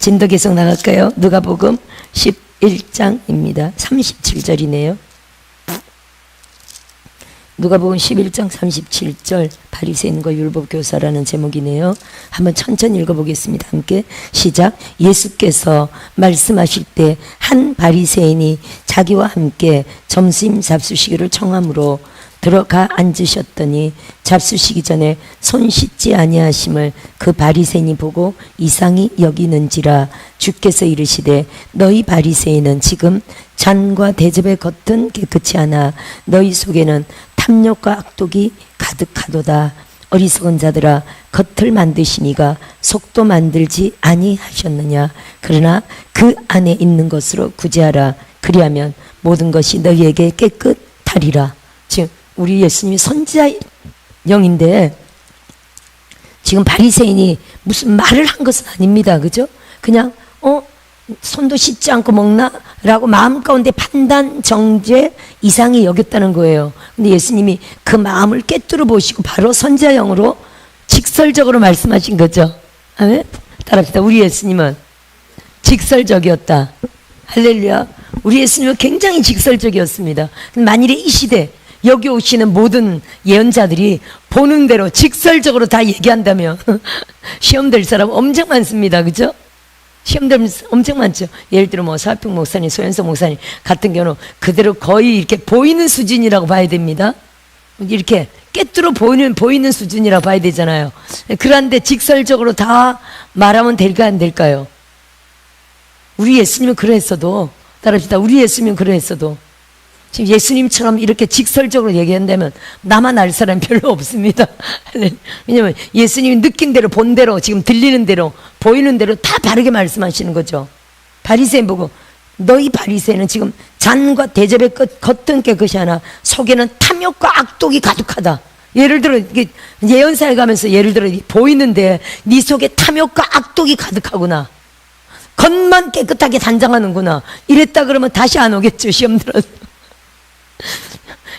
진도 계속 나갈까요? 누가복음 11장입니다. 37절이네요. 누가복음 11장 37절 바리새인과 율법교사라는 제목이네요. 한번 천천히 읽어보겠습니다. 함께 시작. 예수께서 말씀하실 때 한 바리새인이 자기와 함께 점심 잡수시기를 청함으로 들어가 앉으셨더니 잡수시기 전에 손 씻지 아니하심을 그 바리새인이 보고 이상히 여기는지라. 주께서 이르시되 너희 바리새인은 지금 잔과 대접의 겉은 깨끗이 하나 너희 속에는 탐욕과 악독이 가득하도다. 어리석은 자들아, 겉을 만드시니가 속도 만들지 아니하셨느냐. 그러나 그 안에 있는 것으로 구제하라. 그리하면 모든 것이 너희에게 깨끗하리라. 지금 우리 예수님이 선지자 영인데 지금 바리새인이 무슨 말을 한 것은 아닙니다. 그죠? 그냥 손도 씻지 않고 먹나? 라고 마음 가운데 판단, 정죄, 이상히 여겼다는 거예요. 근데 예수님이 그 마음을 꿰뚫어 보시고 바로 선지자형으로 직설적으로 말씀하신 거죠. 아멘? 따라합시다. 우리 예수님은 직설적이었다. 할렐루야. 우리 예수님은 굉장히 직설적이었습니다. 만일에 이 시대 여기 오시는 모든 예언자들이 보는 대로 직설적으로 다 얘기한다면 시험 될 사람 엄청 많습니다. 그죠? 시험들 엄청 많죠. 예를 들어 뭐 사평 목사님, 소연석 목사님 같은 경우는 그대로 거의 이렇게 보이는 수준이라고 봐야 됩니다. 이렇게 꿰뚫어 보이는 수준이라고 봐야 되잖아요. 그런데 직설적으로 다 말하면 될까 안 될까요? 우리 예수님은 그랬어도, 따라합시다. 우리 예수님은 그랬어도 지금 예수님처럼 이렇게 직설적으로 얘기한다면 나만 알 사람이 별로 없습니다. 왜냐면 예수님이 느낀 대로, 본 대로, 지금 들리는 대로, 보이는 대로 다 바르게 말씀하시는 거죠. 바리새인 보고 너희 바리새인은 지금 잔과 대접의 겉은 깨끗이 하나 속에는 탐욕과 악독이 가득하다. 예를 들어 예언사에 가면서 예를 들어 보이는데 네 속에 탐욕과 악독이 가득하구나. 겉만 깨끗하게 단장하는구나. 이랬다 그러면 다시 안 오겠죠. 시험 들어서.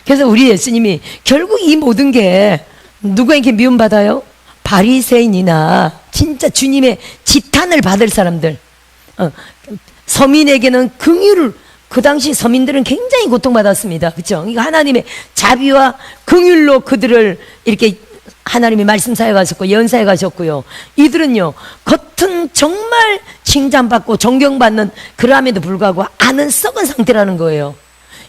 그래서 우리 예수님이 결국 이 모든 게 누구에게 미움받아요? 바리새인이나 진짜 주님의 지탄을 받을 사람들. 서민에게는 긍휼을, 그 당시 서민들은 굉장히 고통받았습니다. 그렇죠? 그러니까 하나님의 자비와 긍휼로 그들을 이렇게 하나님이 말씀사에 가셨고 예언사에 가셨고요. 이들은요 겉은 정말 칭찬받고 존경받는 그럼에도 불구하고 안은 썩은 상태라는 거예요.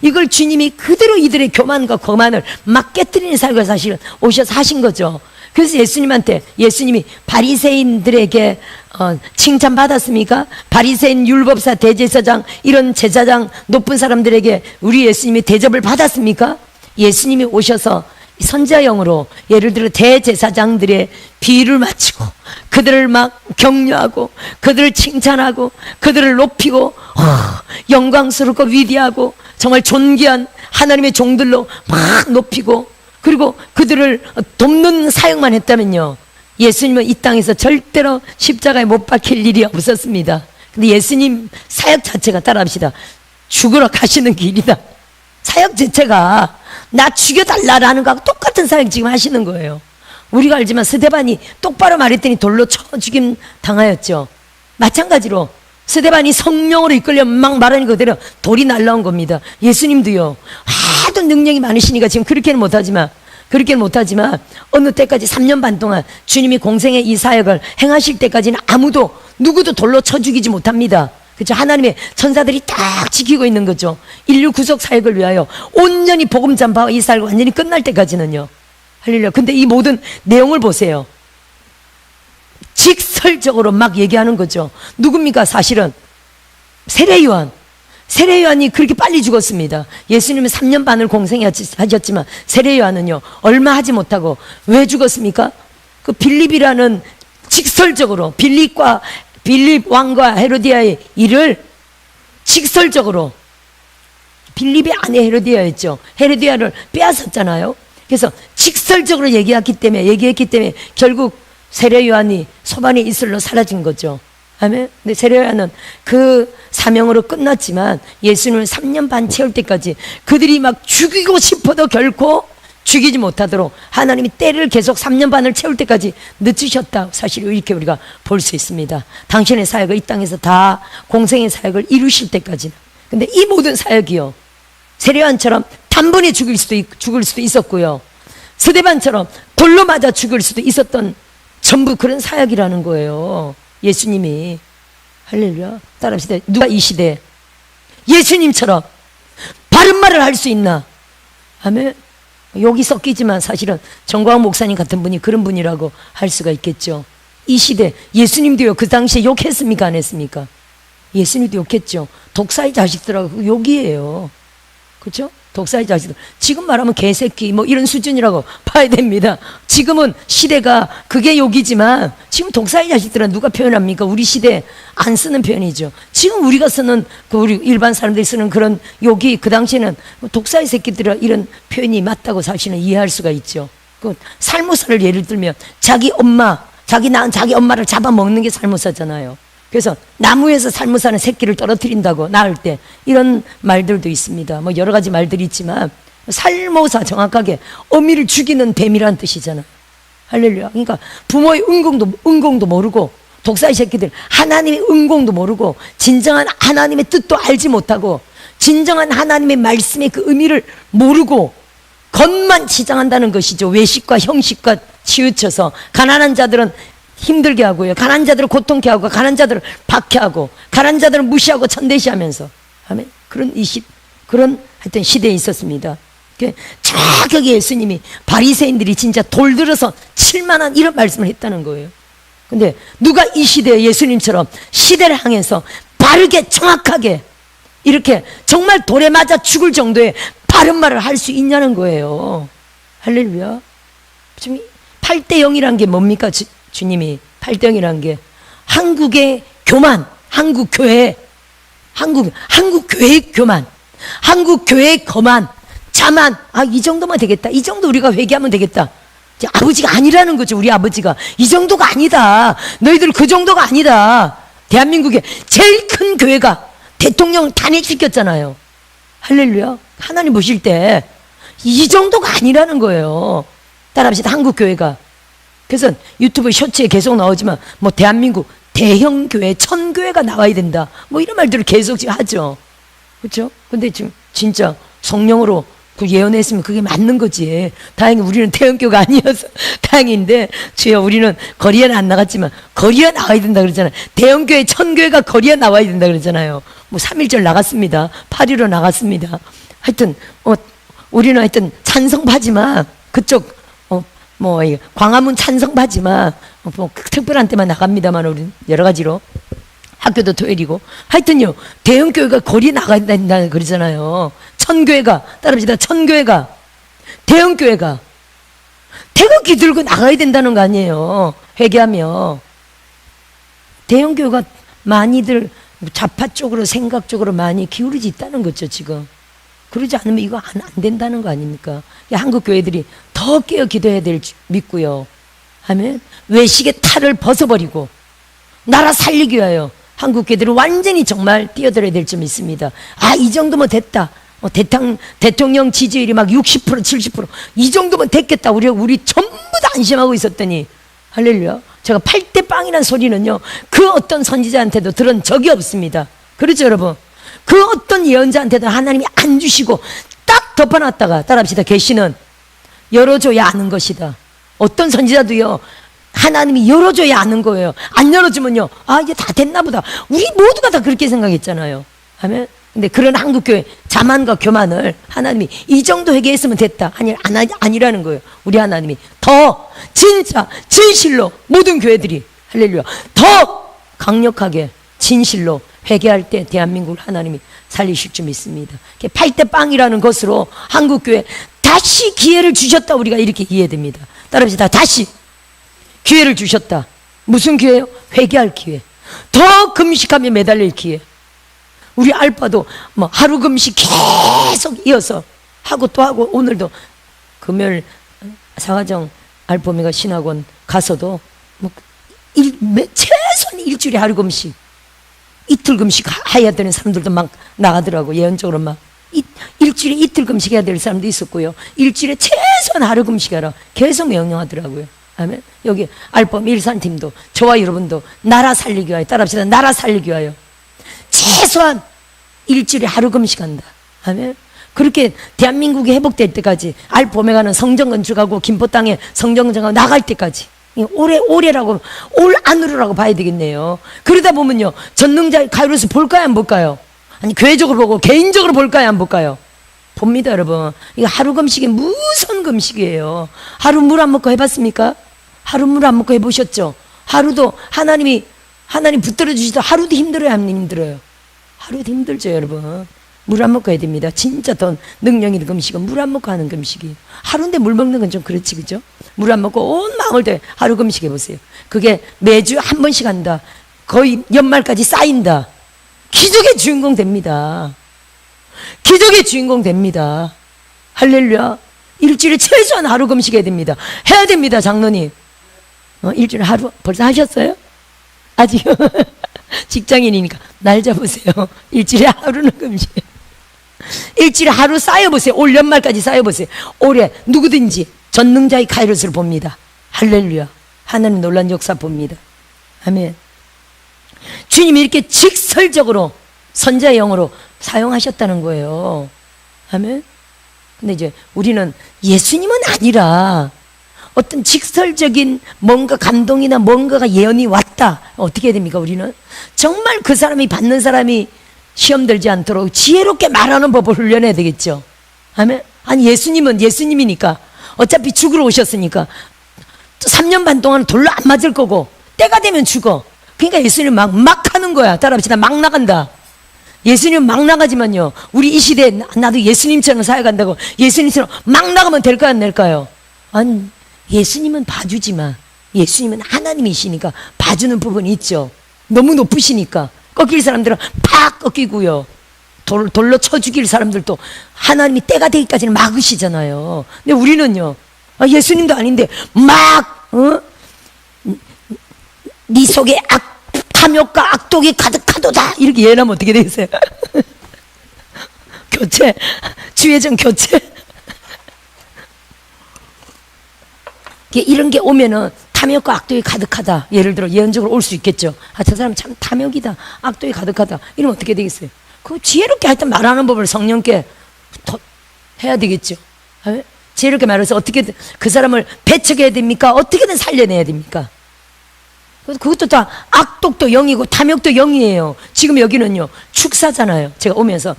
이걸 주님이 그대로 이들의 교만과 거만을 막 깨뜨리는 삶을 사실 오셔서 하신 거죠. 그래서 예수님이 바리새인들에게 칭찬받았습니까? 바리새인, 율법사, 대제사장 이런 제사장 높은 사람들에게 우리 예수님이 대접을 받았습니까? 예수님이 오셔서 선지자형으로 예를 들어 대제사장들의 비위를 맞추고 그들을 막 격려하고 그들을 칭찬하고 그들을 높이고 영광스럽고 위대하고 정말 존귀한 하나님의 종들로 막 높이고 그리고 그들을 돕는 사역만 했다면요 예수님은 이 땅에서 절대로 십자가에 못 박힐 일이 없었습니다. 근데 예수님 사역 자체가, 따라합시다, 죽으러 가시는 길이다. 사역 자체가 나 죽여달라라는 거하고 똑같은 사역 지금 하시는 거예요. 우리가 알지만 스데반이 똑바로 말했더니 돌로 쳐 죽임 당하였죠. 마찬가지로 스데반이 성령으로 이끌려 막 말하는 그대로 돌이 날라온 겁니다. 예수님도요 하도 능력이 많으시니까 지금 그렇게는 못하지만 어느 때까지 3년 반 동안 주님이 공생의 이 사역을 행하실 때까지는 누구도 돌로 쳐 죽이지 못합니다. 그렇죠? 하나님의 천사들이 딱 지키고 있는 거죠. 인류 구속 사역을 위하여 온전히 복음 전파와 이 사역을 완전히 끝날 때까지는요. 할렐루야. 근데 이 모든 내용을 보세요. 직설적으로 막 얘기하는 거죠. 누굽니까? 사실은 세례요한이 그렇게 빨리 죽었습니다. 예수님은 3년 반을 공생하셨지만 세례요한은요 얼마 하지 못하고 왜 죽었습니까? 그 빌립이라는 직설적으로 빌립 왕과 헤로디아의 일을 직설적으로, 빌립의 아내 헤로디아였죠. 헤로디아를 빼앗았잖아요. 그래서 직설적으로 얘기했기 때문에 결국 세례요한이 소반의 이슬로 사라진 거죠. 아멘. 근데 세례요한은 그 사명으로 끝났지만 예수님을 3년 반 채울 때까지 그들이 막 죽이고 싶어도 결코 죽이지 못하도록 하나님이 때를 계속 3년 반을 채울 때까지 늦추셨다. 사실 이렇게 우리가 볼 수 있습니다. 당신의 사역을 이 땅에서 다 공생의 사역을 이루실 때까지는. 근데 이 모든 사역이요, 세례요한처럼 단번에 죽을 수도 있었고요, 스데반처럼 돌로 맞아 죽을 수도 있었던 전부 그런 사역이라는 거예요. 예수님이. 할렐루야. 따라합시다. 누가 이 시대에 예수님처럼 바른 말을 할 수 있나? 아멘. 욕이 섞이지만 사실은 정광훈 목사님 같은 분이 그런 분이라고 할 수가 있겠죠. 이 시대 예수님도요, 그 당시에 욕했습니까? 안 했습니까? 예수님도 욕했죠. 독사의 자식들하고 욕이에요. 그렇죠? 독사의 자식들. 지금 말하면 개새끼 뭐 이런 수준이라고 봐야 됩니다. 지금은 시대가 그게 욕이지만 지금 독사의 자식들은 누가 표현합니까? 우리 시대 안 쓰는 표현이죠. 지금 우리가 쓰는 그 우리 일반 사람들이 쓰는 그런 욕이 그 당시에는 독사의 새끼들이라 이런 표현이 맞다고 사실은 이해할 수가 있죠. 그 살모사를 예를 들면 자기 엄마, 자기 낳은 자기 엄마를 잡아먹는 게 살모사잖아요. 그래서 나무에서 살모사는 새끼를 떨어뜨린다고, 낳을 때. 이런 말들도 있습니다. 뭐 여러 가지 말들이 있지만 살모사, 정확하게 어미를 죽이는 뱀이라는 뜻이잖아요. 할렐루야. 그러니까 부모의 은공도 모르고, 독사의 새끼들 하나님의 은공도 모르고, 진정한 하나님의 뜻도 알지 못하고, 진정한 하나님의 말씀의 그 의미를 모르고 겉만 치장한다는 것이죠. 외식과 형식과 치우쳐서 가난한 자들은 힘들게 하고요, 가난한 자들을 고통케 하고, 가난한 자들을 박해하고, 가난한 자들을 무시하고 천대시하면서. 아멘. 그런 하여튼 시대에 있었습니다. 정확하게 예수님이 바리새인들이 진짜 돌 들어서 칠만한 이런 말씀을 했다는 거예요. 근데 누가 이 시대에 예수님처럼 시대를 향해서 바르게 정확하게 이렇게 정말 돌에 맞아 죽을 정도의 바른 말을 할 수 있냐는 거예요. 할렐루야. 지금 8대 0이란 게 뭡니까? 주님이 8대 0이란 게 한국의 교만, 한국교회, 한국교회 교만, 한국교회 거만, 자만. 이 정도만 되겠다. 이 정도 우리가 회개하면 되겠다. 아버지가 아니라는 거죠. 우리 아버지가 이 정도가 아니다. 너희들 그 정도가 아니다. 대한민국의 제일 큰 교회가 대통령 탄핵시켰잖아요. 할렐루야. 하나님 보실 때 이 정도가 아니라는 거예요. 따라합시다. 한국교회가. 그래서 유튜브 쇼츠에 계속 나오지만 뭐 대한민국 대형 교회, 천교회가 나와야 된다, 뭐 이런 말들을 계속 지금 하죠. 그렇죠? 근데 지금 진짜 성령으로 그 예언했으면 그게 맞는 거지. 다행히 우리는 대형교가 아니어서 다행인데, 주여 우리는 거리에는 안 나갔지만 거리에 나와야 된다 그러잖아요. 대형교회, 천교회가 거리에 나와야 된다 그러잖아요. 뭐 3.1절 나갔습니다. 8.15 나갔습니다. 하여튼 우리는 하여튼 찬성파지만, 그쪽 뭐 광화문 찬성파지만 뭐 특별한 때만 나갑니다만, 우리는 여러 가지로 학교도 토요일이고. 하여튼요, 대형교회가 거리에 나가야 된다 그러잖아요. 천교회가, 따라합시다. 천교회가, 대형교회가 태극기 들고 나가야 된다는 거 아니에요. 회개하며. 대형교회가 많이들 좌파 쪽으로, 생각 쪽으로 많이 기울이지 있다는 거죠 지금. 그러지 않으면 이거 안 된다는 거 아닙니까? 한국 교회들이 더 깨어 기도해야 될 믿고요. 아멘. 외식의 탈을 벗어버리고 나라 살리기 위하여 한국 교회들은 완전히 정말 뛰어들어야 될 점이 있습니다. 이 정도면 됐다. 대통령 지지율이 막 60%, 70% 이 정도면 됐겠다. 우리 전부 다 안심하고 있었더니, 할렐루야. 제가 8대 빵이라는 소리는요, 그 어떤 선지자한테도 들은 적이 없습니다. 그렇죠 여러분? 그 어떤 예언자한테도 하나님이 안 주시고 딱 덮어놨다가, 따라합시다. 계시는 열어줘야 아는 것이다. 어떤 선지자도요, 하나님이 열어줘야 아는 거예요. 안 열어주면요, 이제 다 됐나 보다. 우리 모두가 다 그렇게 생각했잖아요. 아멘. 근데 그런 한국교회 자만과 교만을 하나님이 이 정도 회개했으면 됐다, 아니라는 거예요. 우리 하나님이 더 진짜 진실로 모든 교회들이, 할렐루야, 더 강력하게 진실로 회개할 때 대한민국을 하나님이 살리실 줄 믿습니다. 8대 빵이라는 것으로 한국교회 다시 기회를 주셨다, 우리가 이렇게 이해됩니다. 따라합시다. 다시 기회를 주셨다. 무슨 기회요? 회개할 기회. 더 금식하며 매달릴 기회. 우리 알바도 뭐 하루 금식 계속 이어서 하고 또 하고, 오늘도 금요일 사가정 알포미가 신학원 가서도 뭐 최소한 일주일에 하루 금식, 이틀 금식 해야 되는 사람들도 막 나가더라고. 예언적으로 막 일주일에 이틀 금식해야 될 사람도 있었고요. 일주일에 최소한 하루 금식하라 계속 명령하더라고요. 아멘. 여기 알범 일산팀도 저와 여러분도 나라 살리기 위하여 따라합시다. 나라 살리기 위하여 최소한 일주일에 하루 금식한다. 아멘. 그렇게 대한민국이 회복될 때까지 알범에 가는 성전 건축하고 김포 땅에 성전 건축하고 나갈 때까지 올해라고 올 안으로라고 봐야 되겠네요. 그러다 보면요 전능자 가이로스 볼까요 안 볼까요? 아니 교회적으로 보고 개인적으로 볼까요 안 볼까요? 봅니다 여러분. 이거 하루 금식이 무슨 금식이에요. 하루 물 안 먹고 해봤습니까? 하루 물 안 먹고 해보셨죠? 하루도 하나님 붙들어 주시다 하루도 힘들어요 안 힘들어요? 하루도 힘들죠 여러분. 물 안 먹고 해야 됩니다. 진짜 더 능력 있는 금식은 물 안 먹고 하는 금식이. 하루인데 물 먹는 건 좀 그렇지 그죠? 물 안 먹고 온 마음을 다 하루 금식 해보세요. 그게 매주 한 번씩 한다. 거의 연말까지 쌓인다. 기적의 주인공 됩니다. 기적의 주인공 됩니다. 할렐루야. 일주일에 최소한 하루 금식해야 됩니다. 해야 됩니다 장로님. 일주일에 하루 벌써 하셨어요? 아직 직장인이니까 날 잡으세요. 일주일에 하루는 금식. 일주일에 하루 쌓여보세요. 올 연말까지 쌓여보세요. 올해 누구든지 전능자의 카이로스를 봅니다. 할렐루야. 하나님 놀란 역사 봅니다. 아멘. 주님이 이렇게 직설적으로 선자의 영으로 사용하셨다는 거예요. 아멘. 근데 이제 우리는 예수님은 아니라 어떤 직설적인 뭔가 감동이나 뭔가가 예언이 왔다. 어떻게 해야 됩니까 우리는? 정말 그 사람이 받는 사람이 시험 들지 않도록 지혜롭게 말하는 법을 훈련해야 되겠죠. 아멘. 아니 예수님은 예수님이니까 어차피 죽으러 오셨으니까 3년 반 동안 돌로 안 맞을 거고 때가 되면 죽어. 그러니까 예수님 막 하는 거야. 따라합시다. 막 나간다. 예수님 막 나가지만요 우리 이 시대에 나도 예수님처럼 살아간다고 예수님처럼 막 나가면 될까요 안 될까요? 아니 예수님은 봐주지만 예수님은 하나님이시니까 봐주는 부분이 있죠. 너무 높으시니까 꺾일 사람들은 팍 꺾이고요. 돌로 쳐 죽일 사람들도 하나님이 때가 되기까지는 막으시잖아요. 근데 우리는요 예수님도 아닌데 막 네 속에 탐욕과 악독이 가득하도다 이렇게 예언하면 어떻게 되겠어요? 교체 주의전 교체 이런 게 오면은 탐욕과 악독이 가득하다. 예를 들어 예언적으로 올 수 있겠죠. 아, 저 사람 참 탐욕이다. 악독이 가득하다. 이러면 어떻게 되겠어요? 그 지혜롭게 하여튼 말하는 법을 성령께 해야 되겠죠. 지혜롭게 말해서 어떻게 그 사람을 배척해야 됩니까? 어떻게든 살려내야 됩니까? 그것도 다 악독도 영이고 탐욕도 영이에요. 지금 여기는요 축사잖아요. 제가 오면서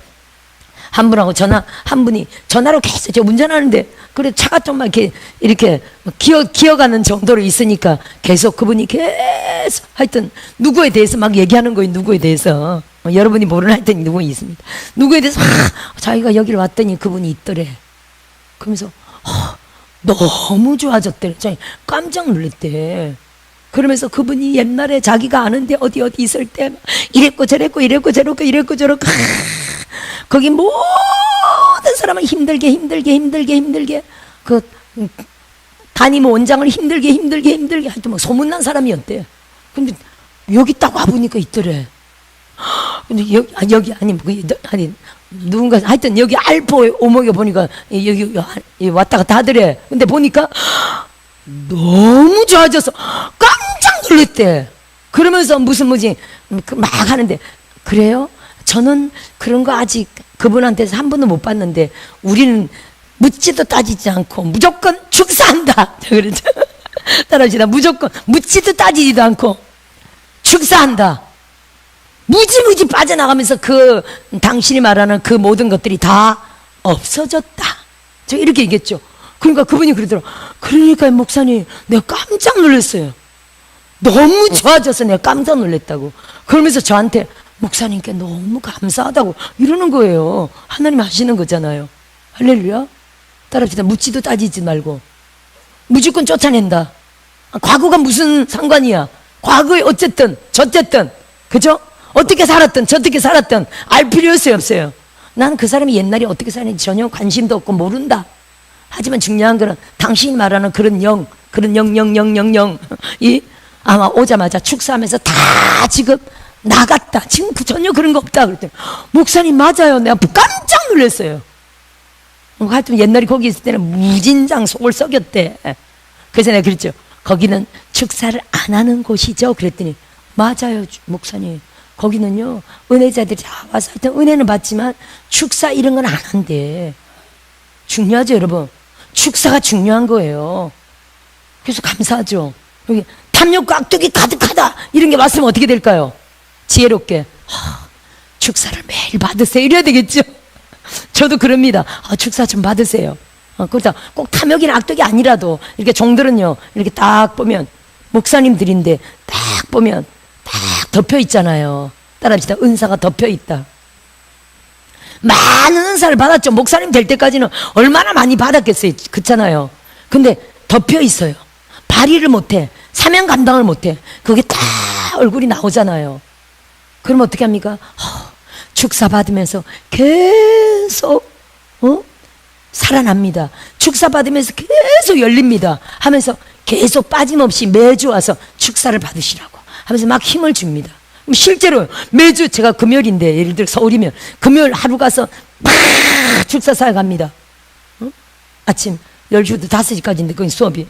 한 분하고 한 분이 전화로 계속 제가 운전하는데 그래 차가 좀만 이렇게 기어가는 정도로 있으니까 계속 그분이 계속 하여튼 누구에 대해서 막 얘기하는 거예요. 누구에 대해서 여러분이 모르는 하여튼 누구 있습니다. 누구에 대해서 자기가 여기를 왔더니 그분이 있더래. 그러면서 너무 좋아졌대. 자기 깜짝 놀랐대. 그러면서 그분이 옛날에 자기가 아는데 어디 있을 때 이랬고 저랬고 거기 모든 사람을 힘들게 그 담임 원장을 힘들게 하여튼 뭐 소문난 사람이었대. 근데 여기 딱 와보니까 있더래. 근데 여기 아니 누군가 하여튼 여기 알포 오목에 보니까 여기 왔다 갔다 하더래. 근데 보니까 너무 좋아져서 깜짝 놀랐대. 그러면서 무슨 막 하는데 그래요? 저는 그런 거 아직 그분한테서 한 번도 못 봤는데 우리는 묻지도 따지지 않고 무조건 축사한다. 그랬죠. 따라합시다. 무조건 묻지도 따지지도 않고 축사한다. 무지무지 빠져나가면서 그 당신이 말하는 그 모든 것들이 다 없어졌다. 저 이렇게 얘기했죠. 그러니까 그분이 그러더라고요. 그러니까 목사님 내가 깜짝 놀랐어요. 너무 좋아져서 내가 깜짝 놀랐다고. 그러면서 저한테 목사님께 너무 감사하다고 이러는 거예요. 하나님 하시는 거잖아요. 할렐루야. 따라합시다. 묻지도 따지지 말고 무조건 쫓아낸다. 과거가 무슨 상관이야. 과거에 어쨌든 저쨌든 그죠? 어떻게 살았든 저떻게 살았든 알 필요 없어요. 난 그 사람이 옛날에 어떻게 살았는지 전혀 관심도 없고 모른다. 하지만 중요한 거는 당신이 말하는 그런 이 아마 오자마자 축사하면서 다 지금 나갔다. 지금 전혀 그런 거 없다. 그랬더니 목사님 맞아요. 내가 깜짝 놀랐어요. 하여튼 옛날에 거기 있을 때는 무진장 속을 썩였대. 그래서 내가 그랬죠. 거기는 축사를 안 하는 곳이죠. 그랬더니 맞아요 목사님. 거기는요 은혜자들이 다 와서 하여튼 은혜는 받지만 축사 이런 건 안 한대. 중요하죠 여러분. 축사가 중요한 거예요. 그래서 감사하죠. 여기 탐욕과 악독이 가득하다 이런 게 왔으면 어떻게 될까요? 지혜롭게 축사를 매일 받으세요 이래야 되겠죠. 저도 그럽니다. 축사 좀 받으세요. 그렇다 꼭 탐욕이나 악독이 아니라도 이렇게 종들은요 이렇게 딱 보면 목사님들인데 딱 보면 딱 덮여 있잖아요. 따라합시다. 은사가 덮여 있다. 많은 은사를 받았죠. 목사님 될 때까지는 얼마나 많이 받았겠어요. 그렇잖아요. 근데 덮여 있어요. 발휘를 못해. 사명 감당을 못해. 그게 다 얼굴이 나오잖아요. 그럼 어떻게 합니까? 축사 받으면서 계속 살아납니다. 축사 받으면서 계속 열립니다. 하면서 계속 빠짐없이 매주 와서 축사를 받으시라고 하면서 막 힘을 줍니다. 실제로 매주 제가 금요일인데 예를 들어 서울이면 금요일 하루 가서 막 축사 사역 갑니다. 아침 10시부터 5시까지인데 거기 수업이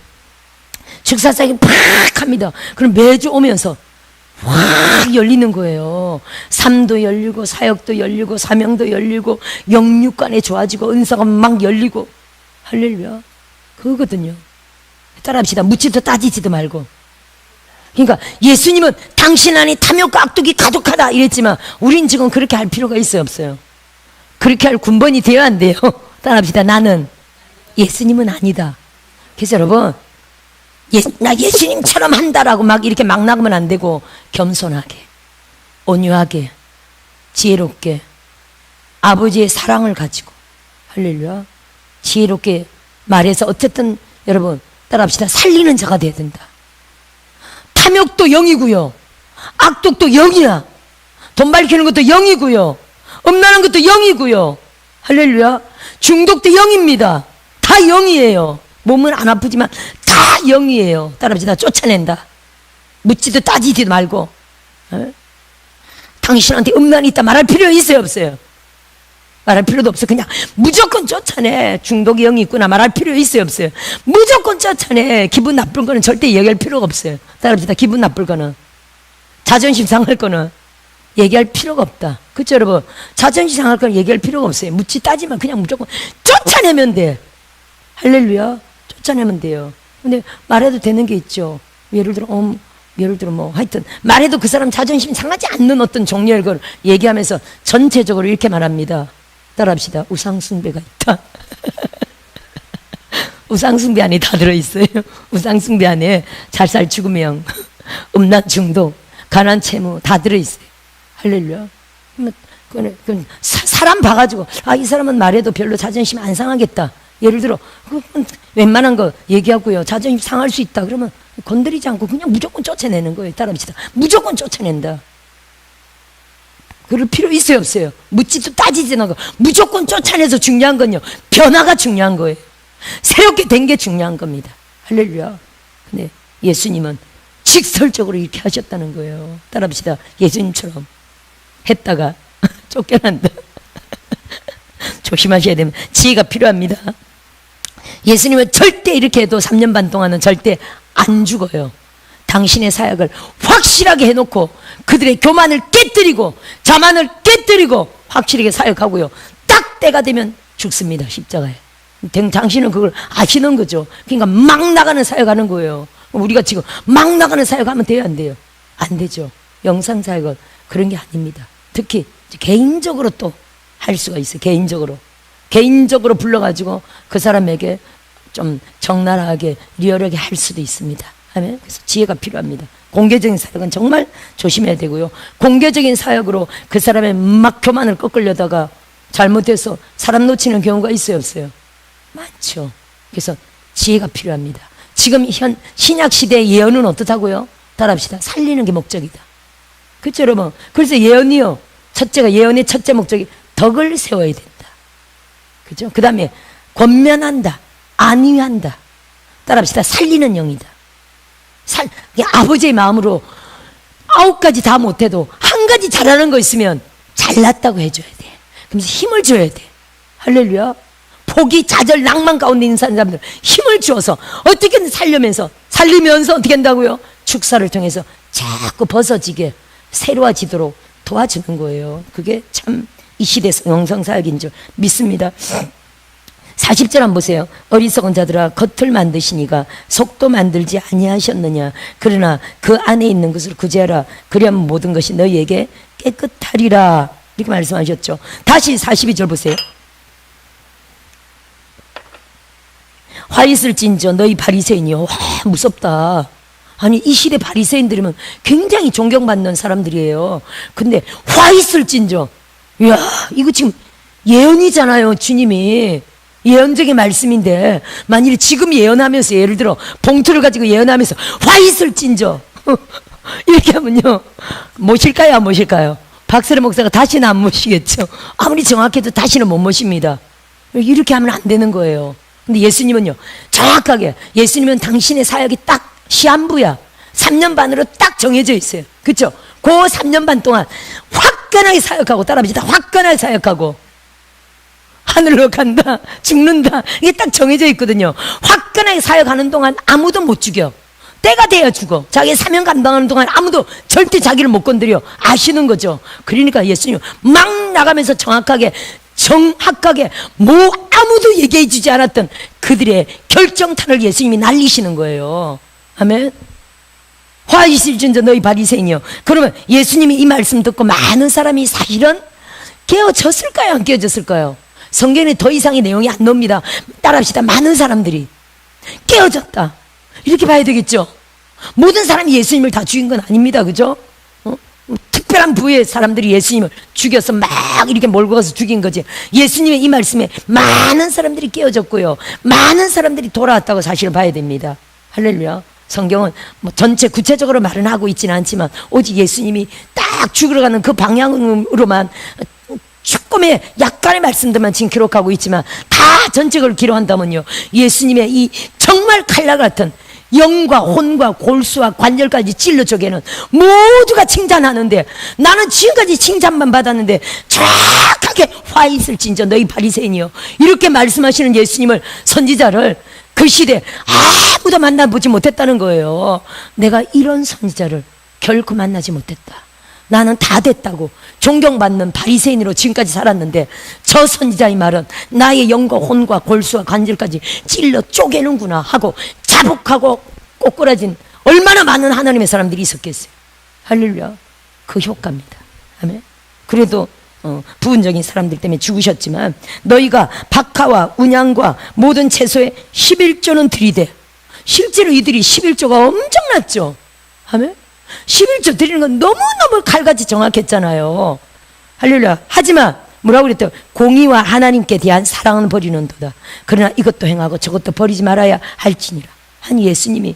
축사 사역이 팍 합니다. 그럼 매주 오면서 확 열리는 거예요. 삶도 열리고 사역도 열리고 사명도 열리고 영육간에 좋아지고 은사가 막 열리고 할렐루야. 그거거든요. 따라합시다. 묻지도 따지지도 말고. 그러니까 예수님은 당신 안에 탐욕과 악독이 가득하다 이랬지만 우린 지금 그렇게 할 필요가 있어요 없어요? 그렇게 할 군번이 되어야 안 돼요. 따라합시다. 나는 예수님은 아니다. 그래서 여러분 나 예수님처럼 한다라고 막 이렇게 막 나가면 안 되고 겸손하게 온유하게 지혜롭게 아버지의 사랑을 가지고 할렐루야 지혜롭게 말해서 어쨌든 여러분 따라합시다. 살리는 자가 돼야 된다. 탐욕도 0이고요 악독도 0이야. 돈 밝히는 것도 0이고요 음란한 것도 0이고요 할렐루야. 중독도 0입니다. 다 0이에요. 몸은 안 아프지만 다 0이에요. 따라합시다. 쫓아낸다. 묻지도 따지지도 말고. 당신한테 음란이 있다 말할 필요 있어요 없어요? 말할 필요도 없어. 그냥 무조건 쫓아내. 중독이 0이 있구나 말할 필요 있어요 없어요? 무조건 쫓아내. 기분 나쁠 거는 절대 얘기할 필요가 없어요. 따라합시다. 기분 나쁠 거는 자존심 상할 거는 얘기할 필요가 없다. 그렇죠 여러분? 자존심 상할 거는 얘기할 필요가 없어요. 묻지 따지만 그냥 무조건 쫓아내면 돼. 할렐루야. 쫓아내면 돼요. 근데 말해도 되는 게 있죠. 예를 들어 뭐 하여튼 말해도 그 사람 자존심 상하지 않는 어떤 종류의 걸 얘기하면서 전체적으로 이렇게 말합니다. 따라합시다. 우상숭배가 있다. 우상숭배 안에 다 들어있어요. 우상숭배 안에 잘살 죽으면 음란 중독 가난 채무 다 들어있어요. 할렐루야. 사람 봐가지고 이 사람은 말해도 별로 자존심 안 상하겠다. 예를 들어 웬만한 거 얘기하고요 자존심 상할 수 있다 그러면 건드리지 않고 그냥 무조건 쫓아내는 거예요. 따라합시다. 무조건 쫓아낸다. 그럴 필요 있어요 없어요? 묻지도 따지지도 않고 무조건 쫓아내서 중요한 건요 변화가 중요한 거예요. 새롭게 된 게 중요한 겁니다. 할렐루야. 근데 예수님은 직설적으로 이렇게 하셨다는 거예요. 따라합시다. 예수님처럼 했다가 쫓겨난다. 조심하셔야 됩니다. 지혜가 필요합니다. 예수님은 절대 이렇게 해도 3년 반 동안은 절대 안 죽어요. 당신의 사역을 확실하게 해놓고 그들의 교만을 깨뜨리고 자만을 깨뜨리고 확실하게 사역하고요. 딱 때가 되면 죽습니다. 십자가에. 당신은 그걸 아시는 거죠. 그러니까 막 나가는 사역하는 거예요. 우리가 지금 막 나가는 사역하면 돼요 안 돼요? 안 되죠. 영상 사역은 그런 게 아닙니다. 특히 개인적으로 또 할 수가 있어요. 개인적으로 불러가지고 그 사람에게 좀 적나라하게 리얼하게 할 수도 있습니다. 아멘. 그래서 지혜가 필요합니다. 공개적인 사역은 정말 조심해야 되고요. 공개적인 사역으로 그 사람의 막 교만을 꺾으려다가 잘못해서 사람 놓치는 경우가 있어요 없어요? 많죠. 그래서 지혜가 필요합니다. 지금 현 신약 시대의 예언은 어떻다고요? 따라합시다. 살리는 게 목적이다. 그렇죠 여러분? 그래서 예언이요 예언의 첫째 목적이 덕을 세워야 된다. 그죠? 그 다음에 권면한다. 안위한다. 따라합시다. 살리는 영이다. 아버지의 마음으로 9가지 다 못해도 한 가지 잘하는 거 있으면 잘났다고 해줘야 돼. 그러면서 힘을 줘야 돼. 할렐루야. 포기, 좌절, 낭만 가운데 있는 사람들 힘을 주어서 어떻게든 살리면서 어떻게 한다고요? 축사를 통해서 자꾸 벗어지게 새로워지도록 도와주는 거예요. 그게 참 이 시대 영성사역인 줄 믿습니다. 40절 한번 보세요. 어리석은 자들아 겉을 만드시니가 속도 만들지 아니하셨느냐. 그러나 그 안에 있는 것을 구제하라. 그리하면 모든 것이 너희에게 깨끗하리라. 이렇게 말씀하셨죠. 다시 42절 보세요. 화 있을진저 너희 바리새인이여. 와, 무섭다. 아니 이 시대 바리새인들이면 굉장히 존경받는 사람들이에요. 근데 화 있을진저, 이야 이거 지금 예언이잖아요. 주님이 예언적인 말씀인데 만일 지금 예언하면서 예를 들어 봉투를 가지고 예언하면서 화 있을진저 이렇게 하면요 모실까요 안 모실까요? 박세례 목사가 다시는 안 모시겠죠. 아무리 정확해도 다시는 못 모십니다. 이렇게 하면 안 되는 거예요. 근데 예수님은요 정확하게, 예수님은 당신의 사역이 딱 시한부야. 3년 반으로 딱 정해져 있어요. 그렇죠? 그 3년 반 동안 화끈하게 사역하고, 따라합시다. 화끈하게 사역하고 하늘로 간다, 죽는다, 이게 딱 정해져 있거든요. 화끈하게 사역하는 동안 아무도 못 죽여. 때가 돼야 죽어. 자기 사명 감당하는 동안 아무도 절대 자기를 못 건드려. 아시는 거죠. 그러니까 예수님 막 나가면서 정확하게 아무도 얘기해 주지 않았던 그들의 결정탄을 예수님이 날리시는 거예요. 아멘. 화 있을진저 너희 바리새인이여. 그러면 예수님이 이 말씀 듣고 많은 사람이 사실은 깨어졌을까요 안 깨어졌을까요? 성경에 더 이상의 내용이 안 나옵니다. 따라합시다. 많은 사람들이 깨어졌다 이렇게 봐야 되겠죠. 모든 사람이 예수님을 다 죽인 건 아닙니다. 그죠? 특별한 부의 사람들이 예수님을 죽여서 막 이렇게 몰고 가서 죽인 거지. 예수님의 이 말씀에 많은 사람들이 깨어졌고요, 많은 사람들이 돌아왔다고 사실을 봐야 됩니다. 할렐루야. 성경은 뭐 전체 구체적으로 말은 하고 있지는 않지만 오직 예수님이 딱 죽으러 가는 그 방향으로만 조금의 약간의 말씀들만 지금 기록하고 있지만 다 전체를 기록한다면요 예수님의 이 정말 칼날 같은 영과 혼과 골수와 관절까지 찔러 쪼개는 모두가 칭찬하는데, 나는 지금까지 칭찬만 받았는데 정확하게 화 있을진저 너희 바리새인이여 이렇게 말씀하시는 예수님을, 선지자를 그 시대 아무도 만나보지 못했다는 거예요. 내가 이런 선지자를 결코 만나지 못했다. 나는 다 됐다고 존경받는 바리새인으로 지금까지 살았는데 저 선지자의 말은 나의 영과 혼과 골수와 관절까지 찔러 쪼개는구나 하고 자복하고 꼬꾸라진 얼마나 많은 하나님의 사람들이 있었겠어요. 할렐루야. 그 효과입니다. 아멘. 그래도 부분적인 사람들 때문에 죽으셨지만 너희가 박하와 운양과 모든 채소에 11조는 드리되, 실제로 이들이 11조가 엄청났죠. 아멘. 11조 드리는 건 너무너무 칼같이 정확했잖아요. 할렐루야. 하지만 뭐라고 그랬대요? 공의와 하나님께 대한 사랑은 버리는도다. 그러나 이것도 행하고 저것도 버리지 말아야 할지니라. 한 예수님이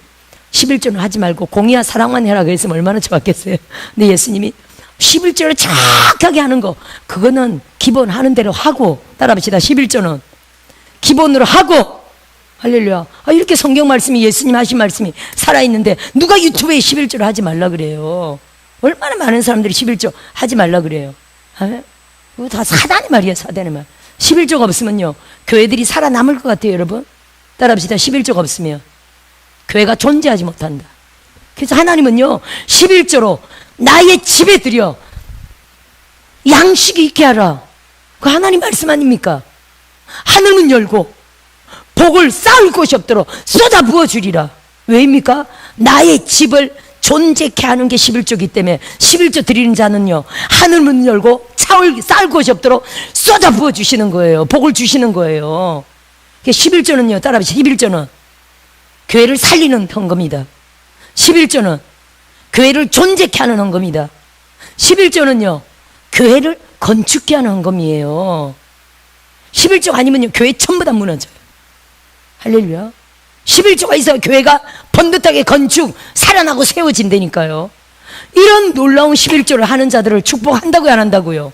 11조는 하지 말고 공의와 사랑만 해라 그랬으면 얼마나 좋았겠어요. 근데 예수님이 11조를 정확하게 하는 거, 그거는 기본 하는 대로 하고, 따라합시다. 11조는 기본으로 하고. 할렐루야. 이렇게 성경 말씀이, 예수님 하신 말씀이 살아있는데 누가 유튜브에 11조를 하지 말라 그래요? 얼마나 많은 사람들이 11조 하지 말라 그래요? 이거 다 사단의 말이에요. 사단의 말. 11조가 없으면요 교회들이 살아남을 것 같아요. 여러분 따라합시다. 11조가 없으면 교회가 존재하지 못한다. 그래서 하나님은요 11조로 나의 집에 들여 양식이 있게 하라. 그 하나님 말씀 아닙니까? 하늘문 열고 복을 쌓을 곳이 없도록 쏟아 부어주리라. 왜입니까? 나의 집을 존재케 하는 게 11조이기 때문에 11조 드리는 자는요 하늘문 열고 쌓을 곳이 없도록 쏟아 부어주시는 거예요. 복을 주시는 거예요. 11조는요 따라합시다. 11조는 교회를 살리는 헌금이다. 11조는 교회를 존재케 하는 헌금이다. 11조는요 교회를 건축케 하는 헌금이에요. 11조가 아니면요 교회 전부 다 무너져요. 할렐루야. 11조가 있어야 교회가 번듯하게 건축 살아나고 세워진다니까요. 이런 놀라운 11조를 하는 자들을 축복한다고요 안 한다고요?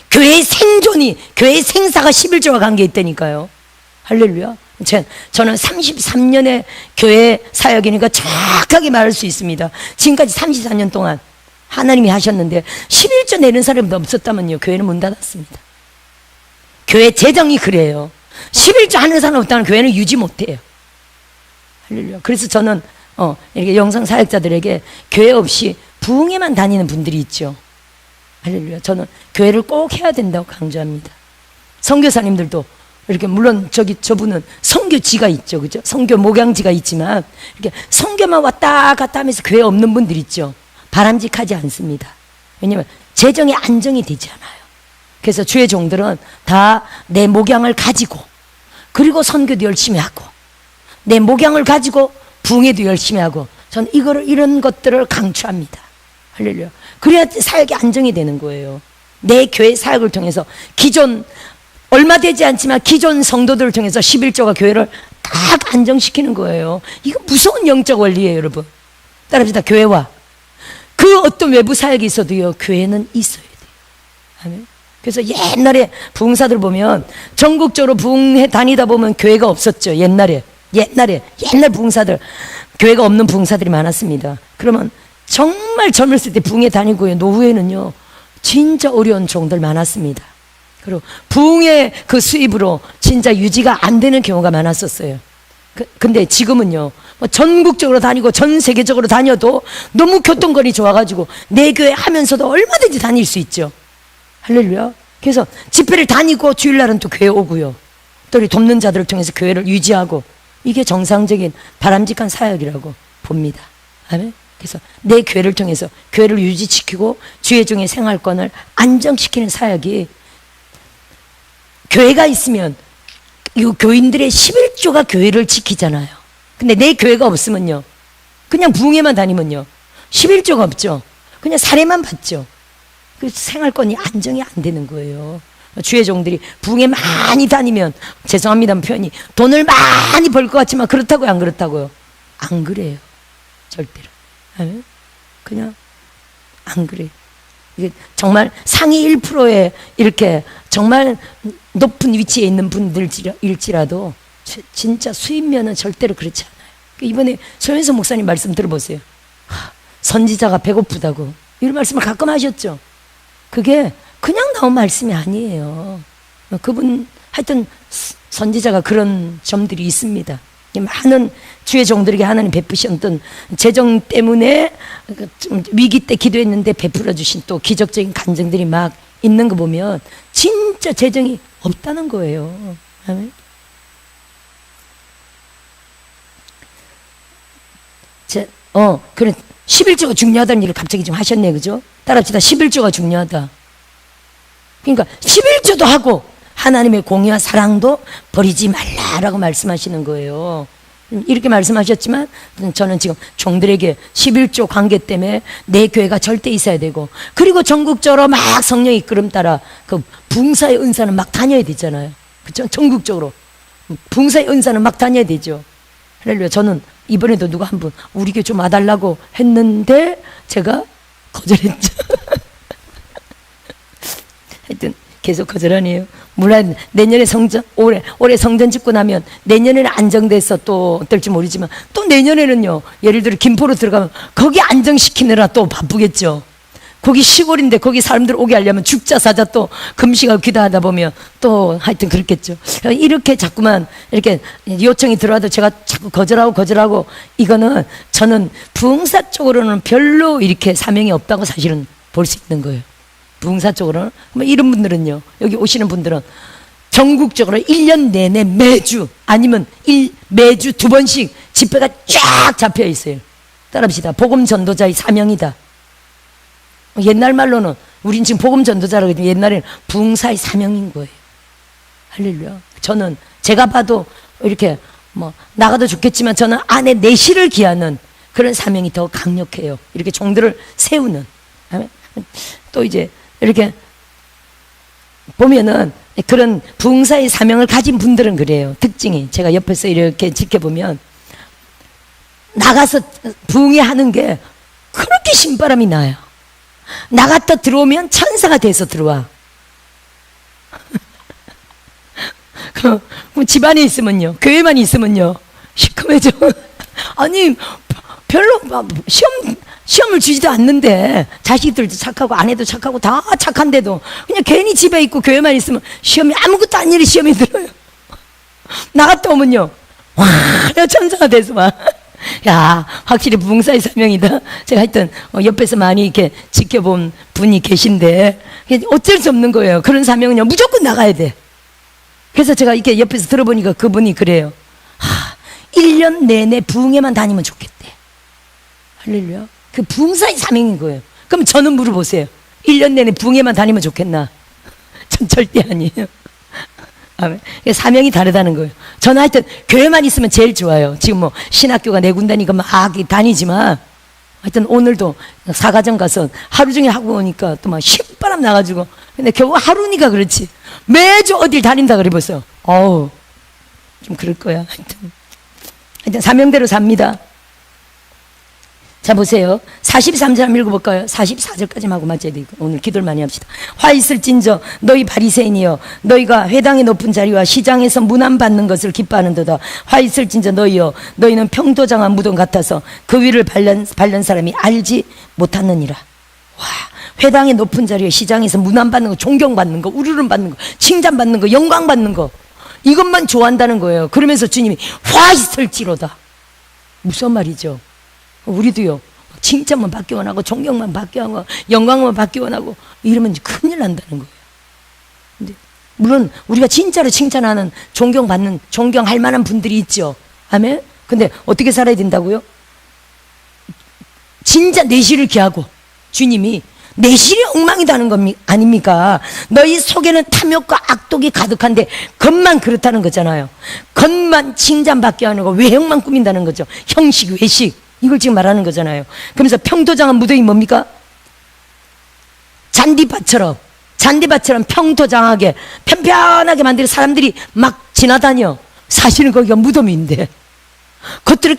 교회의 생존이, 교회의 생사가 11조와 관계 있다니까요. 할렐루야. 저는 33년의 교회 사역이니까 정확하게 말할 수 있습니다. 지금까지 34년 동안 하나님이 하셨는데 11조 내는 사람도 없었다면요, 교회는 문 닫았습니다. 교회 재정이 그래요. 11조 하는 사람 없다면 교회는 유지 못해요. 할렐루야. 그래서 저는 이렇게 영상 사역자들에게 교회 없이 부흥회만 다니는 분들이 있죠. 할렐루야. 저는 교회를 꼭 해야 된다고 강조합니다. 선교사님들도 이렇게, 물론 저분은 선교지가 있죠, 그죠? 선교 목양지가 있지만 이렇게 선교만 왔다 갔다 하면서 교회 없는 분들 있죠. 바람직하지 않습니다. 왜냐하면 재정이 안정이 되지 않아요. 그래서 주의 종들은 다 내 목양을 가지고, 그리고 선교도 열심히 하고, 내 목양을 가지고 부흥회도 열심히 하고, 저는 이런 것들을 강추합니다. 할렐루야. 그래야 사역이 안정이 되는 거예요. 내 교회 사역을 통해서 기존, 얼마 되지 않지만 기존 성도들을 통해서 11조가 교회를 딱 안정시키는 거예요. 이거 무서운 영적 원리예요, 여러분. 따라합시다. 교회와 그 어떤 외부 사역이 있어도요, 교회는 있어야 돼요. 아멘. 그래서 옛날에 부흥사들 보면 전국적으로 부흥회 다니다 보면 교회가 없었죠. 옛날 부흥사들, 교회가 없는 부흥사들이 많았습니다. 그러면 정말 젊었을 때 부흥회 다니고요, 노후에는요 진짜 어려운 종들 많았습니다. 그리고 부흥회 그 수입으로 진짜 유지가 안 되는 경우가 많았었어요. 근데 지금은요, 뭐 전국적으로 다니고 전 세계적으로 다녀도 너무 교통거리 좋아가지고 내 교회 하면서도 얼마든지 다닐 수 있죠. 할렐루야. 그래서 집회를 다니고 주일날은 또 교회 오고요, 또 우리 돕는 자들을 통해서 교회를 유지하고, 이게 정상적인 바람직한 사역이라고 봅니다. 아멘. 그래서 내 교회를 통해서 교회를 유지시키고 주의 종의 생활권을 안정시키는 사역이, 교회가 있으면 이 교인들의 11조가 교회를 지키잖아요. 근데 내 교회가 없으면요, 그냥 부흥회만 다니면요 11조가 없죠. 그냥 사례만 받죠. 그 생활권이 안정이 안 되는 거예요. 주의 종들이 부흥회 많이 다니면, 죄송합니다만 표현이, 돈을 많이 벌 것 같지만 그렇다고요, 안 그렇다고요? 안 그래요. 절대로. 그냥 안 그래요. 이게 정말 상위 1%에 이렇게 정말 높은 위치에 있는 분들일지라도 진짜 수입면은 절대로 그렇지 않아요. 이번에 소연서 목사님 말씀 들어보세요. 선지자가 배고프다고 이런 말씀을 가끔 하셨죠. 그게 그냥 나온 말씀이 아니에요. 그분 하여튼 선지자가 그런 점들이 있습니다. 많은 주의 종들에게 하나님 베푸셨던 재정 때문에 좀 위기 때 기도했는데 베풀어 주신 또 기적적인 간증들이 막 있는 거 보면 진짜 재정이 없다는 거예요. 아멘. 그래, 11조가 중요하다는 얘기를 갑자기 좀 하셨네, 그죠? 따라합시다. 11조가 중요하다. 그러니까 11조도 하고 하나님의 공의와 사랑도 버리지 말라라고 말씀하시는 거예요. 이렇게 말씀하셨지만 저는 지금 종들에게 11조 관계 때문에 내 교회가 절대 있어야 되고, 그리고 전국적으로 막 성령 이끌음 따라 그 부흥사의 은사는 막 다녀야 되잖아요. 그렇죠? 전국적으로 부흥사의 은사는 막 다녀야 되죠. 할렐루야. 저는 이번에도 누가 한 분 우리 교회 좀 와달라고 했는데 제가 거절했죠. 하여튼 계속 거절하네요. 물론 내년에 올해 성전 짓고 나면 내년에는 안정돼서 또 어떨지 모르지만, 또 내년에는요, 예를 들어 김포로 들어가면 거기 안정시키느라 또 바쁘겠죠. 거기 시골인데 거기 사람들 오게 하려면 죽자 사자 또 금식하고 기도하다 보면 또 하여튼 그렇겠죠. 이렇게 자꾸만 이렇게 요청이 들어와도 제가 자꾸 거절하고 이거는 저는 부흥사 쪽으로는 별로 이렇게 사명이 없다고 사실은 볼 수 있는 거예요. 부흥사 쪽으로는. 이런 분들은요, 여기 오시는 분들은 전국적으로 1년 내내 매주 아니면 매주 2번씩 집회가 쫙 잡혀 있어요. 따라합시다. 복음 전도자의 사명이다. 옛날 말로는 우린 지금 복음 전도자라고 했는데 옛날에는 부흥사의 사명인 거예요. 할렐루야. 저는 제가 봐도 이렇게 뭐 나가도 좋겠지만 저는 안에 내실을 기하는 그런 사명이 더 강력해요. 이렇게 종들을 세우는. 또 이제 이렇게 보면은 그런 부흥사의 사명을 가진 분들은 그래요. 특징이 제가 옆에서 이렇게 지켜보면 나가서 부흥회 하는 게 그렇게 신바람이 나요. 나갔다 들어오면 천사가 돼서 들어와. 그 집안에 있으면요, 교회만 있으면요 시커매져. 아니 별로 시험을 주지도 않는데 자식들도 착하고 아내도 착하고 다 착한데도 그냥 괜히 집에 있고 교회만 있으면 시험이 아무것도 아닌 일이 시험이 들어요. 나갔다 오면요, 와, 천사가 돼서 막, 야, 확실히 부흥사의 사명이다. 제가 하여튼 옆에서 많이 이렇게 지켜본 분이 계신데 어쩔 수 없는 거예요. 그런 사명은요 무조건 나가야 돼. 그래서 제가 이렇게 옆에서 들어보니까 그분이 그래요. 1년 내내 부흥회만 다니면 좋겠대. 할렐루야. 그 부흥사의 사명인 거예요. 그럼 저는 물어보세요. 1년 내내 부흥회만 다니면 좋겠나? 전 절대 아니에요. 아멘. 사명이 다르다는 거예요. 저는 하여튼 교회만 있으면 제일 좋아요. 지금 뭐 신학교가 4군데니까 막 다니지만 하여튼 오늘도 사가정 가서 하루 종일 하고 오니까 또 막 신바람 나가지고, 근데 겨우 하루니까 그렇지 매주 어딜 다닌다 그래 보세요. 어우, 좀 그럴 거야. 하여튼 사명대로 삽니다. 자, 보세요. 43절 한번 읽어볼까요? 44절까지만 하고 맞아야 되고 오늘 기도를 많이 합시다. 화 있을진저 너희 바리새인이여, 너희가 회당의 높은 자리와 시장에서 문안 받는 것을 기뻐하는도다. 화 있을진저 너희여, 너희는 평도장한 무덤 같아서 그 위를 밟는 사람이 알지 못하느니라. 와, 회당의 높은 자리와 시장에서 문안 받는 거, 존경받는 거, 우르름 받는 거, 칭찬받는 거, 영광 받는 거, 이것만 좋아한다는 거예요. 그러면서 주님이 화 있을지로다. 무슨 말이죠? 우리도요, 칭찬만 받기 원하고 존경만 받기 원하고 영광만 받기 원하고 이러면 큰일 난다는 거예요. 근데 물론 우리가 진짜로 칭찬하는, 존경할 만한 분들이 있죠. 아멘. 근데 어떻게 살아야 된다고요? 진짜 내실을 기하고, 주님이 내실이 엉망이다는 것 아닙니까? 너희 속에는 탐욕과 악독이 가득한데 겉만 그렇다는 거잖아요. 겉만 칭찬받게 하는 거, 외형만 꾸민다는 거죠. 형식, 외식, 이걸 지금 말하는 거잖아요. 그러면서 평토장한 무덤이 뭡니까? 잔디밭처럼 평토장하게 편편하게 만들어 사람들이 막 지나다녀. 사실은 거기가 무덤인데 겉으로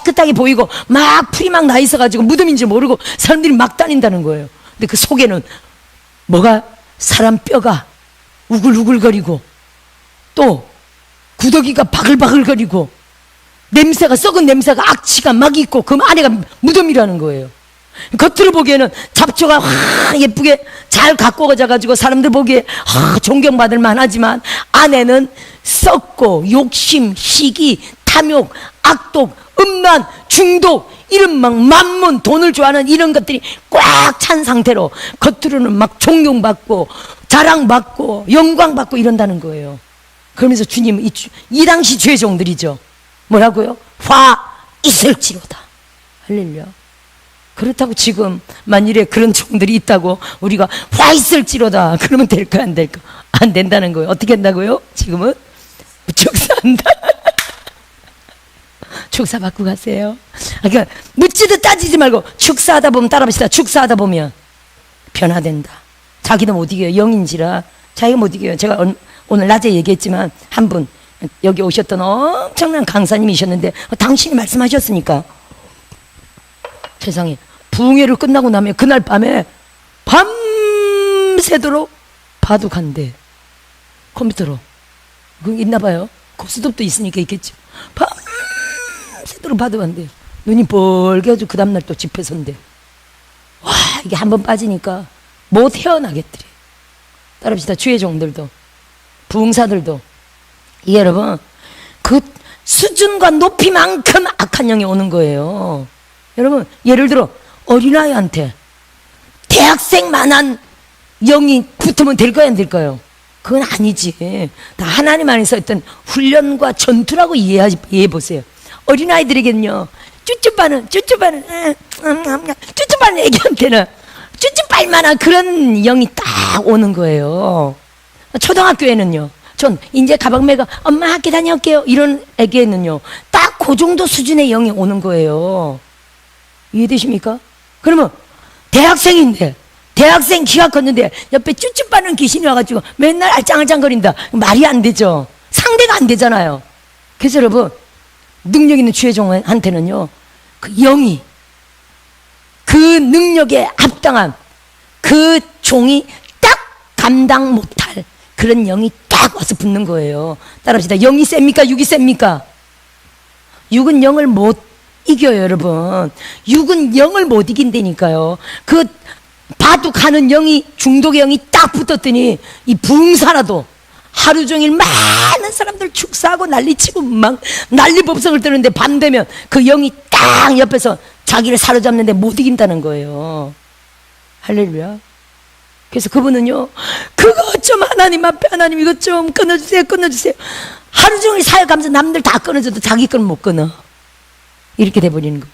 깨끗하게 보이고 막 풀이 막 나 있어가지고 무덤인 줄 모르고 사람들이 막 다닌다는 거예요. 근데 그 속에는 뭐가, 사람 뼈가 우글우글거리고 또 구더기가 바글바글거리고 냄새가, 썩은 냄새가, 악취가 막 있고 그 안에가 무덤이라는 거예요. 겉으로 보기에는 잡초가 예쁘게 잘 가꾸어져가지고 사람들 보기에 존경받을 만하지만 안에는 썩고 욕심, 시기, 탐욕, 악독, 음란, 중독, 이런 막 만문, 돈을 좋아하는 이런 것들이 꽉 찬 상태로 겉으로는 막 존경받고 자랑받고 영광받고 이런다는 거예요. 그러면서 주님은 이 당시 죄종들이죠. 뭐라고요? 화 있을지로다. 할렐루야. 그렇다고 지금 만일에 그런 종들이 있다고 우리가 화 있을지로다 그러면 될까 안 될까? 안 된다는 거예요. 어떻게 한다고요? 지금은 축사한다. 축사 받고 가세요. 그러니까 묻지도 따지지 말고 축사하다 보면, 따라합시다. 축사하다 보면 변화된다. 자기도 못 이겨요. 영인지라 자기가 못 이겨요. 제가 오늘 낮에 얘기했지만 한 분 여기 오셨던 엄청난 강사님이셨는데 당신이 말씀하셨으니까 세상에 부흥회를 끝나고 나면 그날 밤에 밤새도록 바둑한대. 컴퓨터로. 그거 있나 봐요. 고스톱도 있으니까 있겠죠. 밤새도록 바둑한대요. 눈이 벌게가지고 그 다음날 또 집회 선대. 와, 이게 한번 빠지니까 못 헤어나겠더래. 따라합시다. 주의 종들도 부흥사들도. 이게 여러분 그 수준과 높이만큼 악한 영이 오는 거예요. 여러분 예를 들어 어린아이한테 대학생만한 영이 붙으면 될까요 안 될까요? 그건 아니지. 다 하나님 안에서 어떤 훈련과 전투라고 이해해 보세요. 어린아이들에게는요 쭈쭈빠는 애기한테는 쭈쭈빨 만한 그런 영이 딱 오는 거예요. 초등학교에는요, 전 이제 가방 메고 엄마 학교 다녀올게요 이런 애기에는요 딱 그 정도 수준의 영이 오는 거예요. 이해되십니까? 그러면 대학생인데, 대학생 키가 컸는데 옆에 쭈쭈빠는 귀신이 와가지고 맨날 알짱알짱거린다. 말이 안 되죠. 상대가 안 되잖아요. 그래서 여러분 능력 있는 주의종한테는요 그 영이, 그 능력에 합당한 그 종이 딱 감당 못할 그런 영이 딱 와서 붙는 거예요. 따라합시다. 영이 셉니까? 육이 셉니까? 육은 영을 못 이겨요, 여러분. 육은 영을 못 이긴다니까요. 그 바둑 하는 영이, 중독의 영이 딱 붙었더니 이 붕사라도 하루 종일 많은 사람들 축사하고 난리치고 막 난리법석을 뜨는데 밤 되면 그 영이 딱 옆에서 자기를 사로잡는데 못 이긴다는 거예요. 할렐루야. 그래서 그분은요, 그거 좀 하나님 앞에, 하나님 이것 좀 끊어주세요, 끊어주세요. 하루 종일 사역하면서 남들 다 끊어줘도 자기 건 못 끊어. 이렇게 돼버리는 거예요.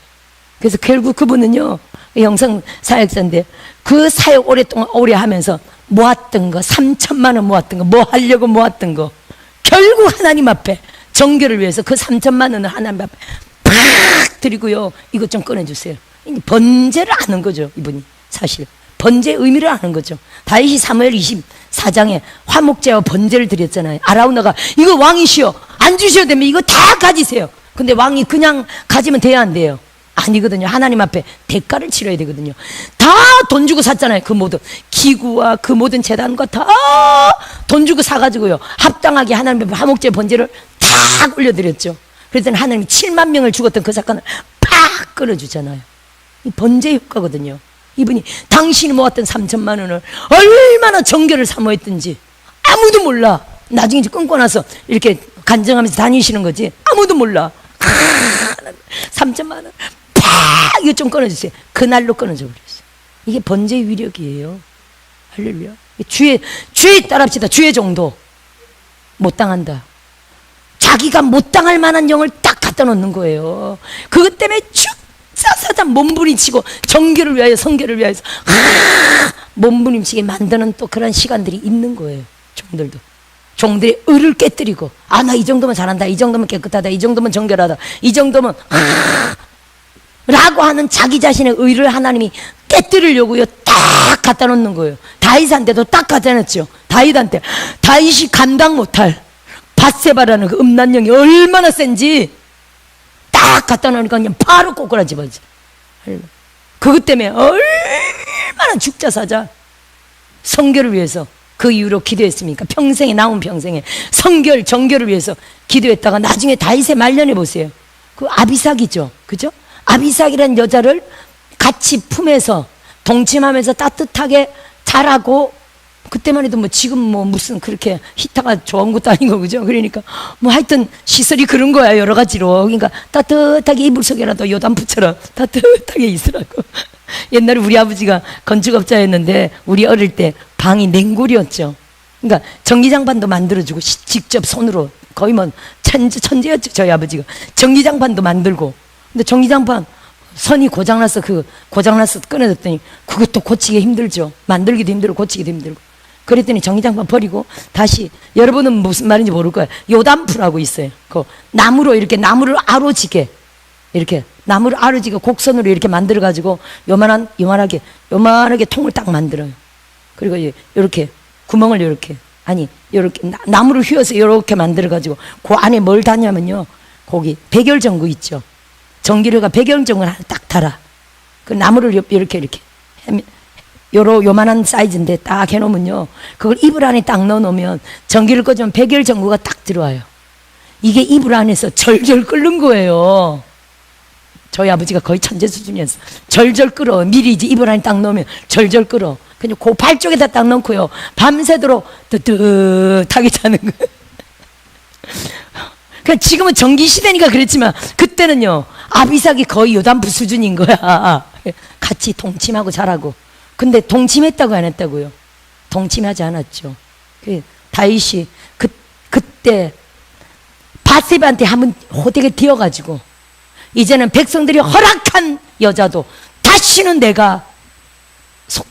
그래서 결국 그분은요, 영상 사역자인데 그 사역 오랫동안 오래 하면서 모았던 거, 3천만 원 모았던 거, 뭐 하려고 모았던 거, 결국 하나님 앞에 정결을 위해서 그 3천만 원을 하나님 앞에 팍 드리고요, 이것 좀 꺼내주세요. 번제를 아는 거죠, 이분이. 사실 번제의 의미를 아는 거죠. 다윗이 사무엘 24장에 화목제와 번제를 드렸잖아요. 아라우나가 이거 왕이시여, 안 주셔도 됩니다, 이거 다 가지세요. 근데 왕이 그냥 가지면 돼야 안 돼요? 아니거든요. 하나님 앞에 대가를 치러야 되거든요. 다 돈 주고 샀잖아요. 그 모든 기구와 그 모든 재단과 다 돈 주고 사가지고요, 합당하게 하나님 앞에 화목제 번제를 다 올려드렸죠. 그랬더니 하나님이 7만 명을 죽었던 그 사건을 팍 끊어주잖아요. 이 번제 효과거든요. 이분이 당신이 모았던 3천만 원을 얼마나 정결을 사모했든지 아무도 몰라. 나중에 이제 끊고 나서 이렇게 간증하면서 다니시는 거지 아무도 몰라. 3천만 원 팍 이거 좀 끊어주세요. 그날로 끊어져 버렸어요. 이게 번제의 위력이에요. 할렐루야. 주에 따릅시다. 주의 정도 못 당한다. 자기가 못 당할 만한 영을 딱 갖다 놓는 거예요. 그것 때문에 축사사자 몸부림치고 정결을 위하여 성결을 위하여서 몸부림치게 만드는 또 그런 시간들이 있는 거예요. 종들도. 종들의 의를 깨뜨리고, 아, 나 이 정도면 잘한다, 이 정도면 깨끗하다, 이 정도면 정결하다, 이 정도면 라고 하는 자기 자신의 의를 하나님이 깨뜨리려고요, 딱 갖다 놓는 거예요. 다윗한테도 딱 갖다 놨죠. 다윗이 감당 못할 밧세바라는 그 음란령이 얼마나 센지 딱 갖다 놓으니까 그냥 바로 꼬꾸라집어지. 그것 때문에 얼마나 죽자사자 성결을 위해서 그 이후로 기도했습니까? 평생에, 나온 평생에 성결, 정결을 위해서 기도했다가 나중에 다윗의 말년에 보세요. 그 아비삭이죠. 그죠? 아비삭이라는 여자를 같이 품에서 동침하면서 따뜻하게 자라고, 그때만 해도 뭐 지금 뭐 무슨 그렇게 히터가 좋은 것도 아니고, 그죠? 그러니까 뭐 하여튼 시설이 그런 거야, 여러 가지로. 그러니까 따뜻하게 이불 속에라도 요단부처럼 따뜻하게 있으라고. 옛날에 우리 아버지가 건축업자였는데 우리 어릴 때 방이 냉골이었죠. 그러니까 전기장판도 만들어주고 직접 손으로, 거의 뭐 천재였죠, 저희 아버지가. 전기장판도 만들고. 근데 전기장판 선이 고장나서 끊어졌더니 그것도 고치기 힘들죠. 만들기도 힘들고 고치기도 힘들고. 그랬더니 전기장판 버리고 다시, 여러분은 무슨 말인지 모를 거예요. 요단프라고 있어요. 그 나무로 이렇게 나무를 아로지게, 이렇게 나무를 아로지게 곡선으로 이렇게 만들어 가지고 요만하게 통을 딱 만들어요. 그리고 이렇게 구멍을 이렇게 나무를 휘어서 이렇게 만들어 가지고 그 안에 뭘 다냐면요, 거기 백열전구 있죠. 전기료가 백열전구를 하나 딱 달아. 그 나무를 이렇게 요만한 사이즈인데 딱 해놓으면요, 그걸 이불 안에 딱 넣어놓으면 전기를 꺼주면 백열전구가 딱 들어와요. 이게 이불 안에서 절절 끓는 거예요. 저희 아버지가 거의 천재 수준이었어. 절절 끓어. 미리 이제 이불 안에 딱 넣으면 절절 끓어. 그냥 그 발 쪽에다 딱 넣고요, 밤새도록 뜨뜻하게 자는 거예요. 그러니까 지금은 전기 시대니까 그랬지만 그때는요, 아비삭이 거의 요단부 수준인 거야. 같이 동침하고 자라고. 근데 동침했다고 안 했다고요? 동침하지 않았죠. 다윗이 그때 밧세바한테 한번 호되게 뛰어가지고, 이제는 백성들이 허락한 여자도 다시는 내가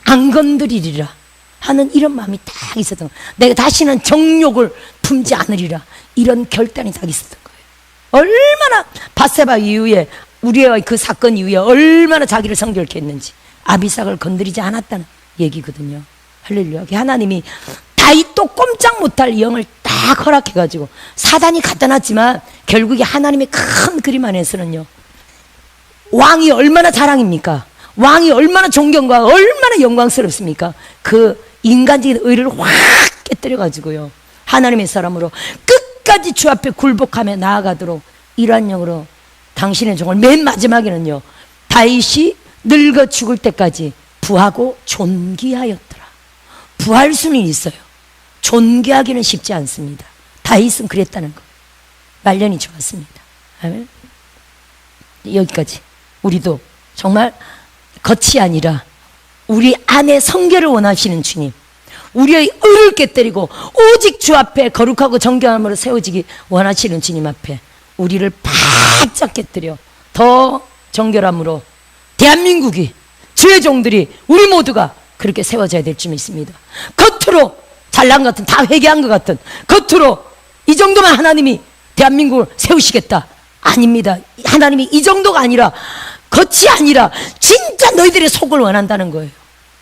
안 건드리리라 하는 이런 마음이 딱 있었던 거예요. 내가 다시는 정욕을 품지 않으리라, 이런 결단이 딱 있었던 거예요. 얼마나 밧세바 이후에, 우리의 그 사건 이후에 얼마나 자기를 성결케 했는지, 아비삭을 건드리지 않았다는 얘기거든요. 할렐루야. 하나님이 다윗도 꼼짝 못할 영을 딱 허락해가지고, 사단이 갖다 놨지만 결국에 하나님의 큰 그림 안에서는요, 왕이 얼마나 자랑입니까? 왕이 얼마나 존경과 얼마나 영광스럽습니까? 그 인간적인 의를 확 깨뜨려가지고요, 하나님의 사람으로 끝까지 주 앞에 굴복하며 나아가도록 이러한 영으로 당신의 종을 맨 마지막에는요, 다윗이 늙어 죽을 때까지 부하고 존귀하였더라. 부할 수는 있어요. 존귀하기는 쉽지 않습니다. 다윗은 그랬다는 거. 말년이 좋았습니다. 아멘. 여기까지. 우리도 정말 겉이 아니라 우리 안에 성결을 원하시는 주님, 우리의 의를 깨뜨리고 오직 주 앞에 거룩하고 정결함으로 세워지기 원하시는 주님 앞에 우리를 바짝 깨뜨려 더 정결함으로 대한민국이, 주의 종들이, 우리 모두가 그렇게 세워져야 될 줄 믿습니다. 겉으로 잘난 것 같은, 다 회개한 것 같은, 겉으로 이 정도만 하나님이 대한민국을 세우시겠다. 아닙니다. 하나님이 이 정도가 아니라, 겉이 아니라 진짜 너희들의 속을 원한다는 거예요.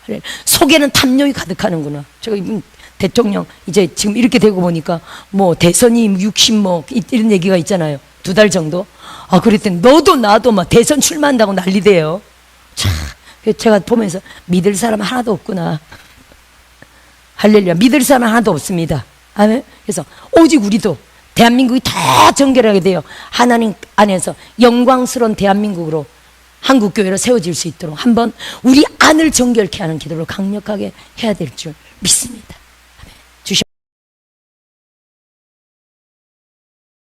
그래, 속에는 탐욕이 가득하는구나. 제가 이분 대통령 이제 지금 이렇게 되고 보니까 뭐 대선이 60 뭐 이런 얘기가 있잖아요. 2달 정도. 아, 그랬더니 너도 나도 막 대선 출마한다고 난리대요. 참, 제가 보면서 믿을 사람 하나도 없구나. 할렐루야. 믿을 사람 하나도 없습니다. 아멘. 그래서 오직 우리도 대한민국이 더 정결하게 되어 하나님 안에서 영광스러운 대한민국으로 한국교회로 세워질 수 있도록 한번 우리 안을 정결케 하는 기도를 강력하게 해야 될 줄 믿습니다.